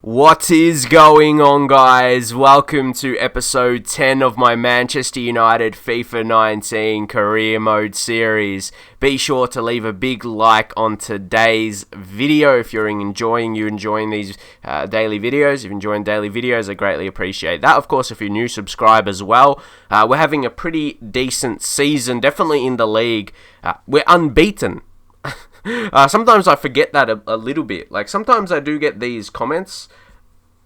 What is going on, guys? Welcome to episode 10 of my Manchester United FIFA 19 career mode series. Be sure to leave a big like on today's video if you're enjoying these daily videos. If you're enjoying daily videos, I greatly appreciate that. Of course, if you're new, subscribe as well. We're having a pretty decent season, definitely in the league. We're unbeaten. Sometimes I forget that a little bit. Like, sometimes I do get these comments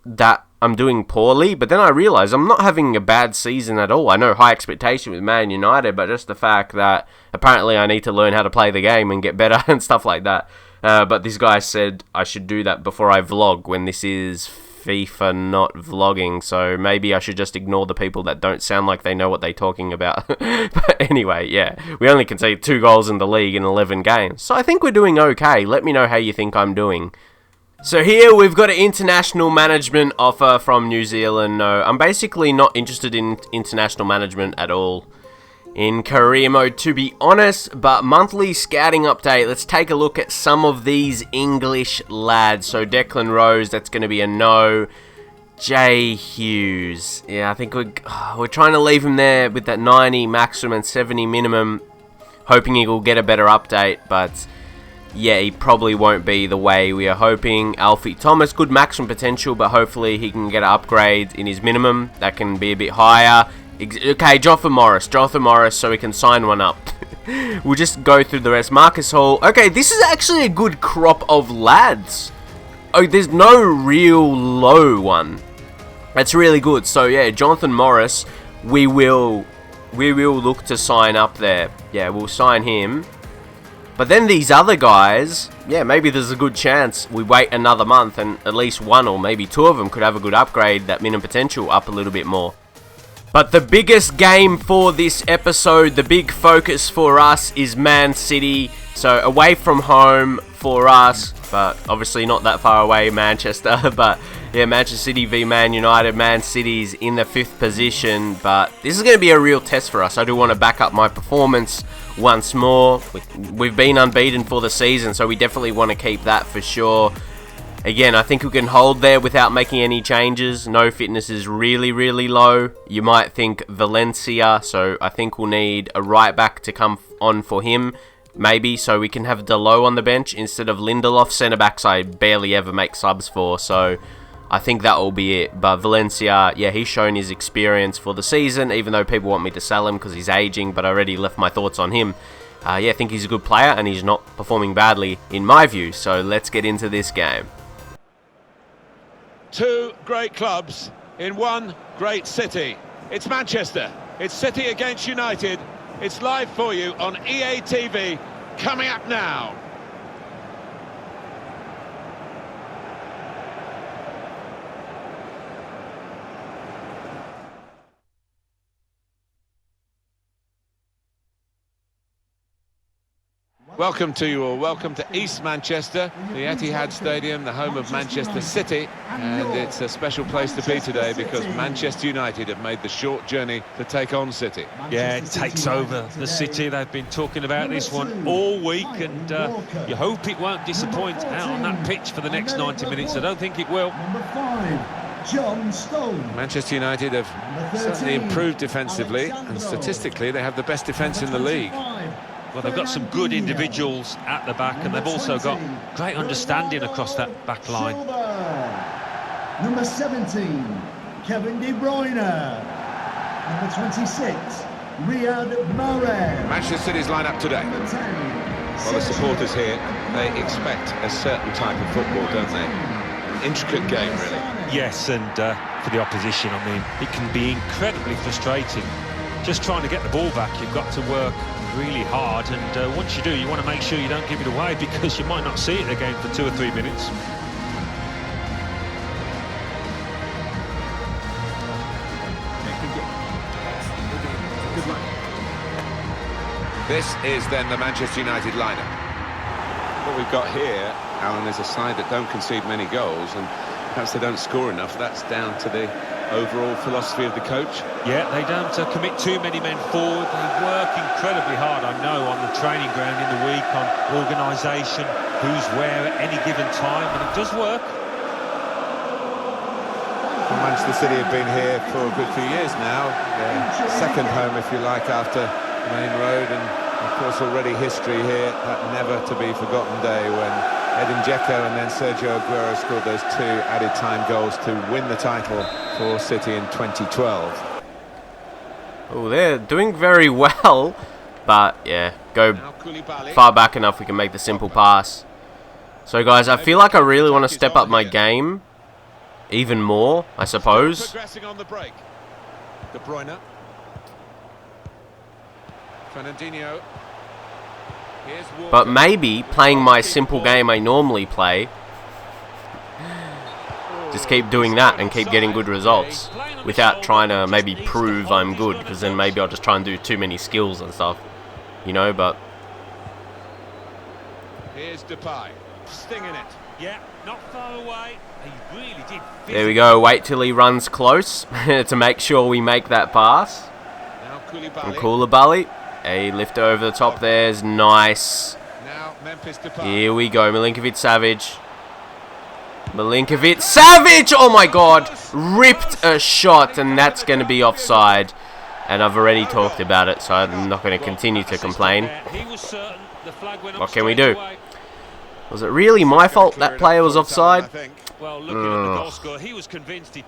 that I'm doing poorly, but then I realize I'm not having a bad season at all. I know high expectation with Man United, but just the fact that apparently I need to learn how to play the game and get better and stuff like that. But this guy said I should do that before I vlog when this is FIFA, not vlogging, so maybe I should just ignore the people that don't sound like they know what they're talking about. But anyway, yeah, we only conceded 2 goals in the league in 11 games, so I think we're doing okay. Let me know how you think I'm doing. So here we've got an international management offer from New Zealand. No, I'm basically not interested in international management at all in career mode, to be honest. But monthly scouting update, let's take a look at some of these English lads. So Declan Rose, that's going to be a no. Jay Hughes, yeah, I think we're trying to leave him there with that 90 maximum and 70 minimum, hoping he will get a better update, but yeah, he probably won't be the way we are hoping. Alfie Thomas, good maximum potential, but hopefully he can get an upgrade in his minimum. That can be a bit higher. Okay, Jonathan Morris, so we can sign one up. We'll just go through the rest. Marcus Hall. Okay, this is actually a good crop of lads. Oh, there's no real low one. That's really good. So yeah, Jonathan Morris, we will look to sign up there. Yeah, we'll sign him. But then these other guys, yeah, maybe there's a good chance we wait another month and at least one or maybe 2 of them could have a good upgrade, that minimum potential up a little bit more. But the biggest game for this episode, the big focus for us is Man City. So away from home for us, but obviously not that far away, Manchester. But yeah, Manchester City v Man United. Man City's in the 5th position, but this is going to be a real test for us. I do want to back up my performance once more. We've been unbeaten for the season, so we definitely want to keep that for sure. Again, I think we can hold there without making any changes. No fitness is really, really low. You might think Valencia, so I think we'll need a right back to come on for him, maybe, so we can have Delo on the bench instead of Lindelof. Centre backs I barely ever make subs for, so I think that will be it. But Valencia, yeah, he's shown his experience for the season, even though people want me to sell him because he's aging, but I already left my thoughts on him. Yeah, I think he's a good player and he's not performing badly in my view, so let's get into this game. 2 great clubs in one great city. It's Manchester. It's City against United. It's live for you on EA TV, coming up now. Welcome to you all. Welcome to East Manchester, the Etihad Stadium, the home of Manchester City, and it's a special place to be today because Manchester United have made the short journey to take on City. Yeah, it takes over the City. They've been talking about this one all week, and you hope it won't disappoint out on that pitch for the next 90 minutes. I don't think it will. Manchester United have certainly improved defensively, and statistically they have the best defence in the league. Well, they've got some good individuals at the back, and they've also got great understanding across that back line. Number 17, Kevin De Bruyne. Number 26, Riyad Mahrez. Manchester City's lineup today. Well, the supporters here, they expect a certain type of football, don't they? An intricate game, really. Yes, and for the opposition, I mean, it can be incredibly frustrating. Just trying to get the ball back, you've got to work really hard, and once you do, you want to make sure you don't give it away because you might not see it again for 2 or 3 minutes. This is then the Manchester United lineup. What we've got here, Alan, is a side that don't concede many goals, and perhaps they don't score enough. That's down to the overall philosophy of the coach. Yeah, they don't commit too many men forward. They work incredibly hard, I know, on the training ground in the week, on organisation, who's where at any given time, and it does work. Well, Manchester City have been here for a good few years now. Their second home, if you like, after Main Road, and of course already history here. That never to be forgotten day when Edin Dzeko and then Sergio Aguero scored those 2 added time goals to win the title for City in 2012. Oh, they're doing very well, but yeah, go far back enough we can make the simple pass. So guys, I feel like I really want to step up my game even more, I suppose. Progressing on the break. De Bruyne. Fernandinho. But maybe playing my simple game I normally play, just keep doing that and keep getting good results without trying to maybe prove I'm good, because then maybe I'll just try and do too many skills and stuff, you know. But here's Depay, stinging it. Yeah, not far away. He really did. There we go. Wait till he runs close to make sure we make that pass. Now From Koulibaly. A lift over the top there's nice. Now Memphis Depay. Here we go. Milinkovic-Savic. Milinkovic-Savic! Oh my god! Ripped a shot, and that's going to be offside. And I've already talked about it, so I'm not going to continue to complain. What can we do? Was it really my fault that player was offside? Well, looking at the goal score, he was convinced he'd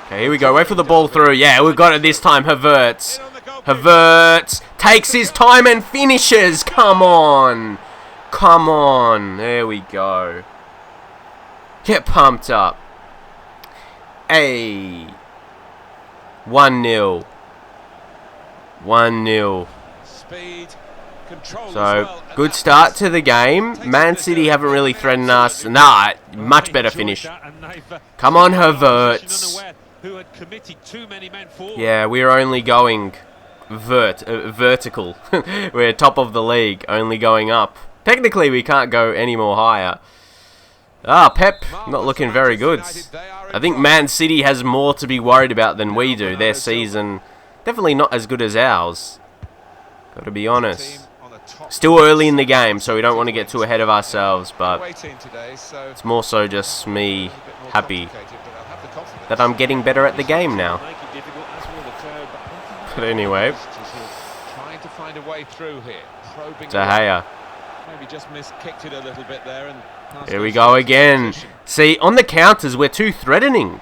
Okay, here we go. Wait for the ball through. Yeah, we got it this time. Havertz. Havertz takes his time and finishes. Come on. Come on. There we go. Get pumped up. Hey. 1-0. 1-0. Speed. Control So, good start to the game. Man City haven't really threatened us. Nah, much better finish. Come on, Havertz. Yeah, we're only going vertical. We're top of the league, only going up. Technically, we can't go any more higher. Ah, Pep, not looking very good. I think Man City has more to be worried about than we do. Their season, definitely not as good as ours. Got to be honest. Still early in the game, so we don't want to get too ahead of ourselves, but it's more so just me happy that I'm getting better at the game now. But anyway, De Gea. Maybe just kicked it a little bit there, and here we go again. See, on the counters, we're too threatening.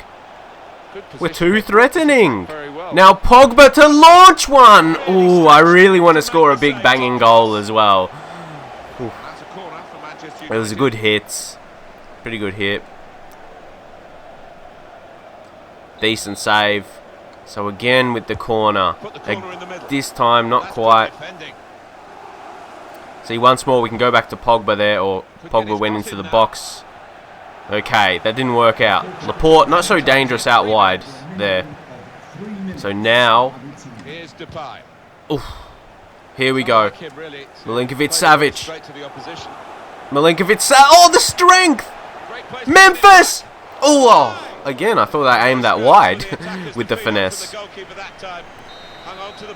We're too threatening. Now Pogba to launch one. Ooh, I really want to score a big banging goal as well. Ooh. It was a good hit. Pretty good hit. Decent save. So again with the corner. This time not quite. See, once more we can go back to Pogba there, or Pogba went into the box. Okay, that didn't work out. Laporte, not so dangerous out wide there. So now, oof, here we go. Milinkovic-Savic. Milinkovic-Savic. Oh, the strength! Memphis! Oh, again, I thought I aimed that wide with the finesse.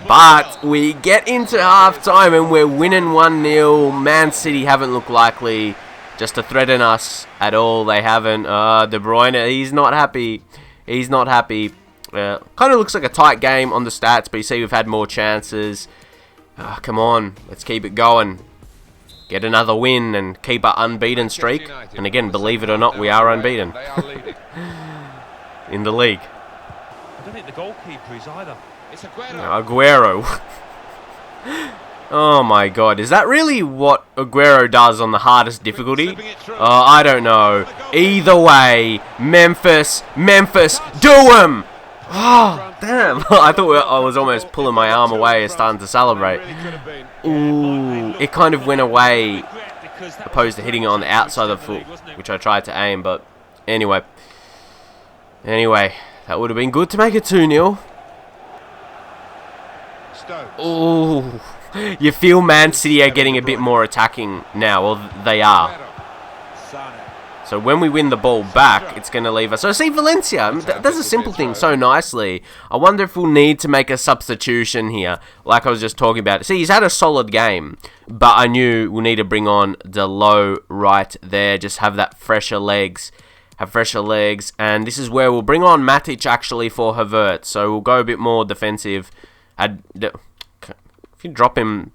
But we get into half-time and we're winning 1-0. Man City haven't looked likely just to threaten us at all. They haven't. De Bruyne, he's not happy. He's not happy. Kind of looks like a tight game on the stats, but you see we've had more chances. Come on, let's keep it going. Get another win and keep our unbeaten streak. And again, believe it or not, we are unbeaten in the league. I don't think the goalkeeper is either. It's Aguero. Aguero. Oh my god, is that really what Aguero does on the hardest difficulty? I don't know. Either way, Memphis, do him! Oh, damn. I thought I was almost pulling my arm away and starting to celebrate. Ooh, it kind of went away, opposed to hitting it on the outside of the foot, which I tried to aim, but anyway. Anyway, that would have been good to make it 2-0. Ooh. You feel Man City are getting a bit more attacking now. Well, they are. So when we win the ball back, it's going to leave us. So see, Valencia does a simple thing so nicely. I wonder if we'll need to make a substitution here, like I was just talking about. See, he's had a solid game, but I knew we'll need to bring on Delo right there. Just have that fresher legs. have fresher legs, and this is where we'll bring on Matic actually for Havertz. So we'll go a bit more defensive. If you drop him,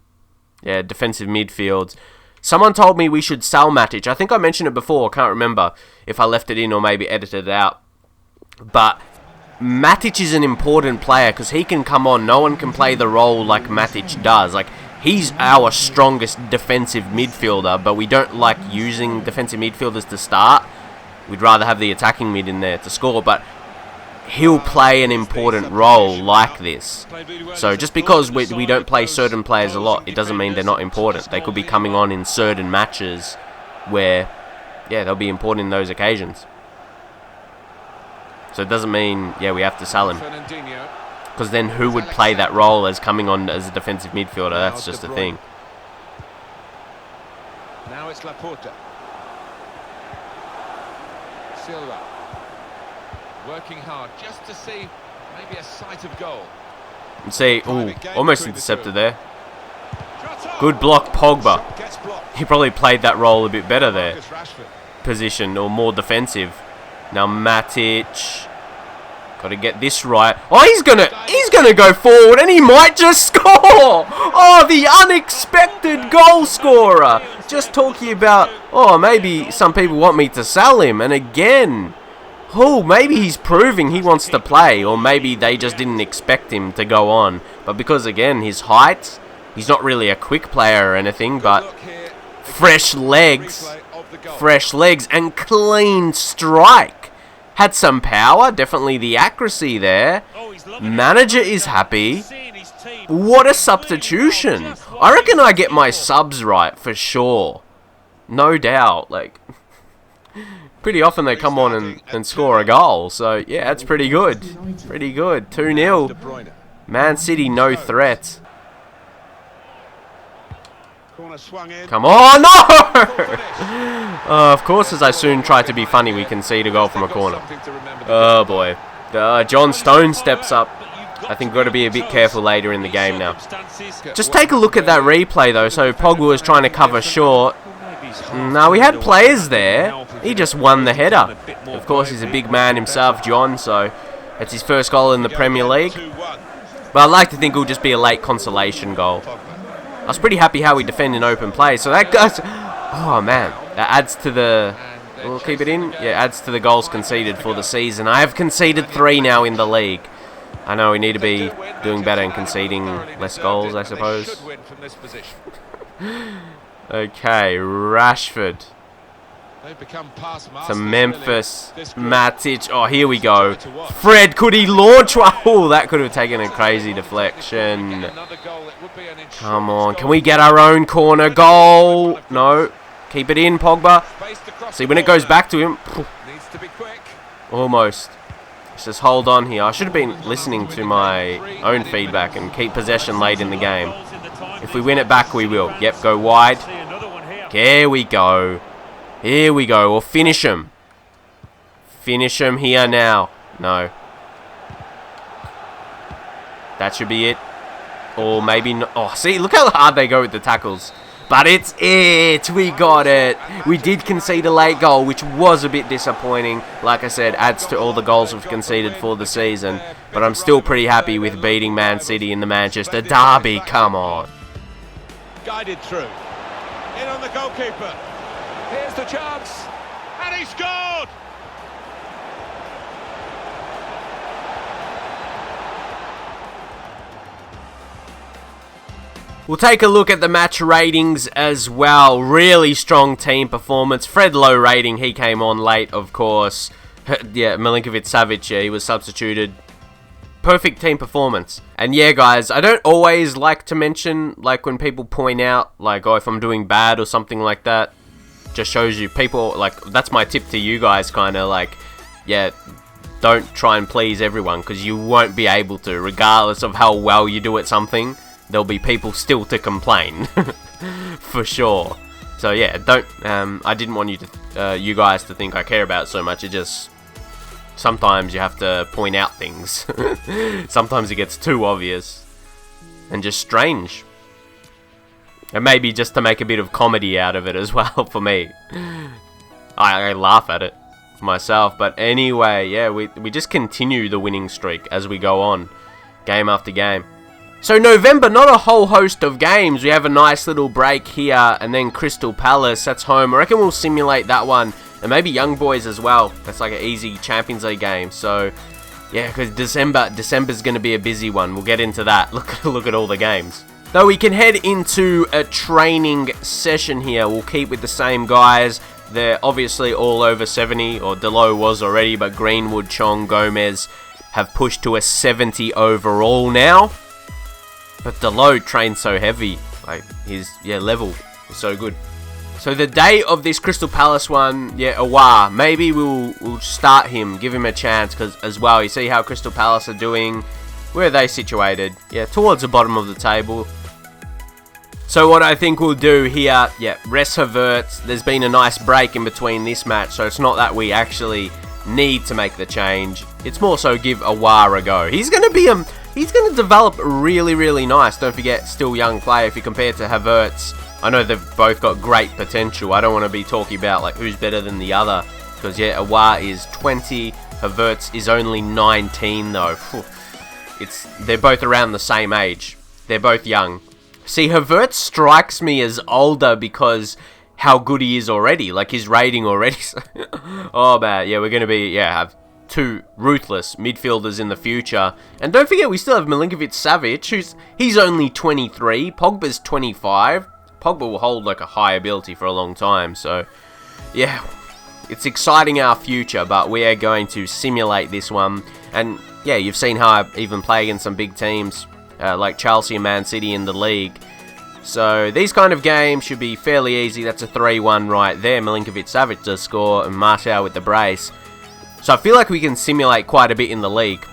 defensive midfield. Someone told me we should sell Matic. I think I mentioned it before. I can't remember if I left it in or maybe edited it out. But Matic is an important player because he can come on. No one can play the role like Matic does. Like, he's our strongest defensive midfielder, but we don't like using defensive midfielders to start. We'd rather have the attacking mid in there to score, but he'll play an important role like this. So just because we don't play certain players a lot, it doesn't mean they're not important. They could be coming on in certain matches where, they'll be important in those occasions. So it doesn't mean, we have to sell him. Because then who would play that role as coming on as a defensive midfielder? That's just a thing. Now it's Laporta. Silva. Working hard just to see maybe a sight of goal. And see, almost intercepted there. Good block, Pogba. He probably played that role a bit better there. Position or more defensive. Now Matic. Got to get this right. Oh, he's gonna go forward and he might just score. Oh, the unexpected goal scorer. Just talking about, maybe some people want me to sell him. And again, maybe he's proving he wants to play, or maybe they just didn't expect him to go on. But because, again, his height, he's not really a quick player or anything, but fresh legs, and clean strike. Had some power, definitely the accuracy there. Manager is happy. What a substitution. I reckon I get my subs right for sure. No doubt, like... Pretty often they come on and score a goal. So, that's pretty good. Pretty good. 2-0. Man City, no threat. Come on, no! Of course, as I soon try to be funny, we concede a goal from a corner. Oh, boy. John Stone steps up. I think we've got to be a bit careful later in the game now. Just take a look at that replay, though. So, Pogba was trying to cover short. No, we had players there. He just won the header. Of course, he's a big man himself, John, so it's his first goal in the Premier League. But I'd like to think it'll just be a late consolation goal. I was pretty happy how we defend in open play, so that goes... Oh, man. That adds to the... We'll keep it in? Yeah, adds to the goals conceded for the season. I have conceded 3 now in the league. I know we need to be doing better and conceding less goals, I suppose. Okay, Rashford. To Memphis. Matic. Oh, here we go. Fred, could he launch one? Oh, that could have taken a crazy deflection. Come on. Can we get our own corner goal? No. Keep it in, Pogba. See, when it goes back to him. Almost. Let's just hold on here. I should have been listening to my own feedback and keep possession late in the game. If we win it back, we will. Yep, go wide. Here we go. Here we go. We'll finish him. Finish him here now. No. That should be it. Or maybe not. Oh, see, look how hard they go with the tackles. But it's it. We got it. We did concede a late goal, which was a bit disappointing. Like I said, adds to all the goals we've conceded for the season. But I'm still pretty happy with beating Man City in the Manchester Derby. Come on. Guided through. In on the goalkeeper. Here's the chance. And he scored! We'll take a look at the match ratings as well. Really strong team performance. Fred low rating. He came on late, of course. Yeah, Milinkovic-Savic, he was substituted. Perfect team performance. And yeah, guys, I don't always like to mention, like, when people point out, like, if I'm doing bad or something like that. Just shows you people, like, that's my tip to you guys, kind of, like, don't try and please everyone, because you won't be able to, regardless of how well you do at something. There'll be people still to complain. For sure. So yeah, don't, I didn't want you guys to think I care about it so much. It just, sometimes you have to point out things. Sometimes it gets too obvious. And just strange. And maybe just to make a bit of comedy out of it as well, for me. I laugh at it. myself. But anyway, yeah, we just continue the winning streak as we go on, game after game. So November, not a whole host of games. We have a nice little break here, and then Crystal Palace, that's home. I reckon we'll simulate that one, and maybe Young Boys as well. That's like an easy Champions League game. So yeah, because December's going to be a busy one. We'll get into that. Look at all the games. Though we can head into a training session here. We'll keep with the same guys. They're obviously all over 70, or Delo was already, but Greenwood, Chong, Gomez have pushed to a 70 overall now. But Delo trains so heavy. Like, his level is so good. So the day of this Crystal Palace one, Aouar. Maybe we'll start him, give him a chance, because as well, you see how Crystal Palace are doing. Where are they situated? Yeah, towards the bottom of the table. So what I think we'll do here, rest Havertz. There's been a nice break in between this match, so it's not that we actually need to make the change. It's more so give Aouar a go. He's going to develop really, really nice. Don't forget, still young player if you compare to Havertz. I know they've both got great potential. I don't want to be talking about like who's better than the other, because Aouar is 20, Havertz is only 19 though. They're both around the same age. They're both young. See, Havertz strikes me as older because how good he is already, like his rating already. Oh man, we're going to have two ruthless midfielders in the future. And don't forget, we still have Milinkovic-Savic, he's only 23, Pogba's 25. Pogba will hold like a high ability for a long time, so yeah, it's exciting our future, but we are going to simulate this one. And yeah, you've seen how I even play against some big teams, like Chelsea and Man City in the league. So these kind of games should be fairly easy. That's a 3-1 right there. Milinkovic-Savic does score, and Martial with the brace. So I feel like we can simulate quite a bit in the league,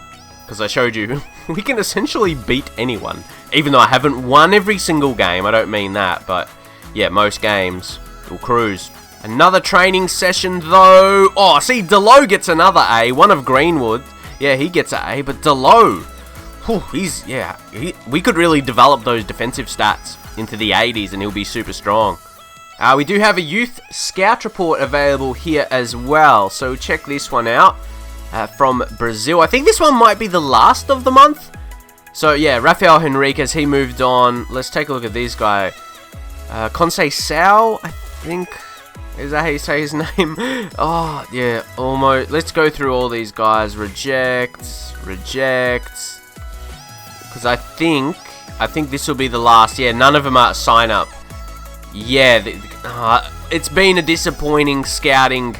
because I showed you we can essentially beat anyone. Even though I haven't won every single game, I don't mean that, but yeah, most games will cruise. Another training session though. Oh, see, Delo gets another A. One of Greenwood, he gets an A, but Delo, we could really develop those defensive stats into the 80s, and he'll be super strong. We do have a youth scout report available here as well, so check this one out from Brazil. I think this one might be the last of the month. So yeah, Rafael Henriquez, he moved on. Let's take a look at this guy. Conceição, I think. Is that how you say his name? Oh, yeah, almost. Let's go through all these guys. Reject. Because I think this will be the last. Yeah, none of them are sign up. Yeah, it's been a disappointing scouting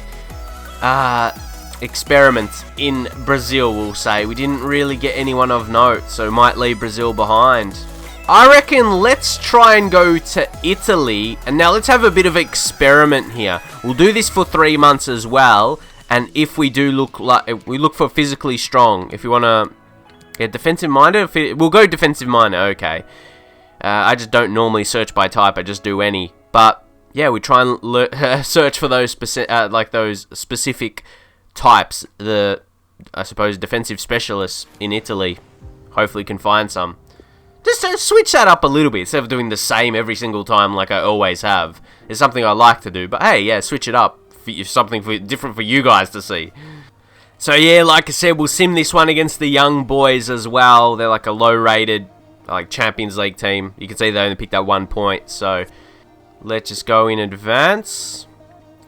experiment in Brazil, we'll say. We didn't really get anyone of note, so might leave Brazil behind. I reckon let's try and go to Italy, and now let's have a bit of an experiment here. We'll do this for 3 months as well, and if we do if we look for physically strong, if you want to get defensive minded, we'll go defensive minded, okay. I just don't normally search by type, I just do any. But yeah, we try and search for those those specific types, I suppose defensive specialists in Italy. Hopefully can find some. Just switch that up a little bit instead of doing the same every single time like I always have. It's something I like to do, but hey, yeah, switch it up. Something different for you guys to see. So yeah, like I said, we'll sim this one against the young boys as well. They're like a low-rated Champions League team. You can see they only picked up 1 point, so let's just go in advance.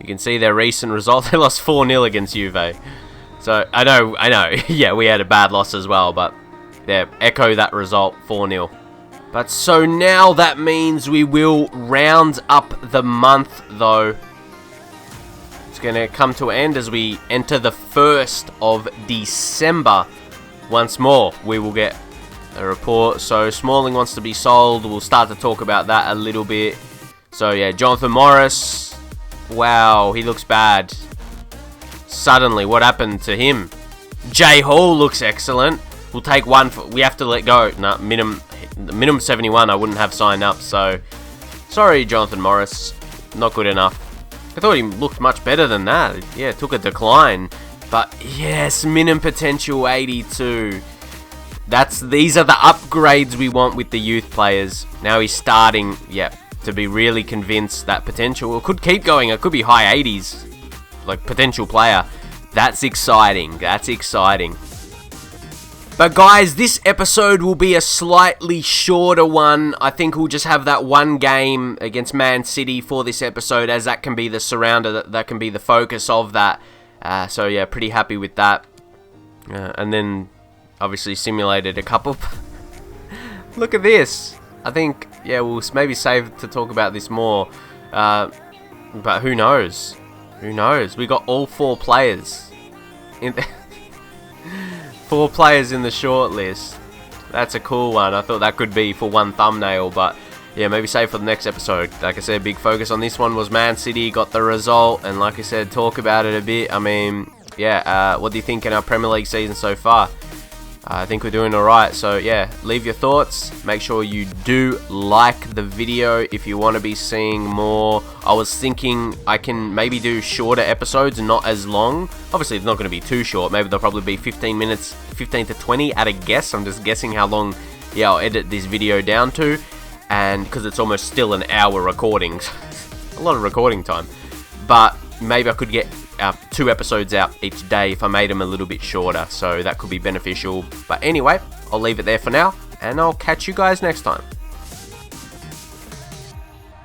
You can see their recent result. They lost 4-0 against Juve. So, I know. Yeah, we had a bad loss as well, but yeah, echo that result, 4-0. But so now that means we will round up the month, though. It's going to come to an end as we enter the 1st of December. Once more, we will get a report. So, Smalling wants to be sold. We'll start to talk about that a little bit. So, yeah, Jonathan Morris. Wow, he looks bad. Suddenly, what happened to him? Jay Hall looks excellent. We'll take one. We have to let go. No, minimum 71. I wouldn't have signed up. So, sorry, Jonathan Morris. Not good enough. I thought he looked much better than that. Yeah, it took a decline. But yes, minimum potential 82. These are the upgrades we want with the youth players. Now he's starting. Yeah. To be really convinced that potential, it could keep going, it could be high 80s, like potential player. That's exciting. That's exciting. But guys, this episode will be a slightly shorter one. I think we'll just have that one game against Man City for this episode, as that can be the surrounder, that can be the focus of that. So yeah, pretty happy with that. And then obviously simulated a couple. Look at this. I think, yeah, we'll maybe save to talk about this more. But who knows? Who knows? We got all 4 players in 4 players in the short list. That's a cool one. I thought that could be for one thumbnail, but yeah, maybe save for the next episode. Like I said, big focus on this one was Man City, got the result, and like I said, talk about it a bit. I mean, yeah, what do you think in our Premier League season so far? I think we're doing alright, so yeah, leave your thoughts. Make sure you do like the video if you want to be seeing more. I was thinking I can maybe do shorter episodes, not as long. Obviously, it's not going to be too short. Maybe they'll probably be 15 minutes, 15 to 20 at a guess. I'm just guessing how long, yeah, I'll edit this video down to. And because it's almost still an hour recording. A lot of recording time. But maybe I could get 2 episodes out each day if I made them a little bit shorter, so that could be beneficial. But anyway, I'll leave it there for now, and I'll catch you guys next time.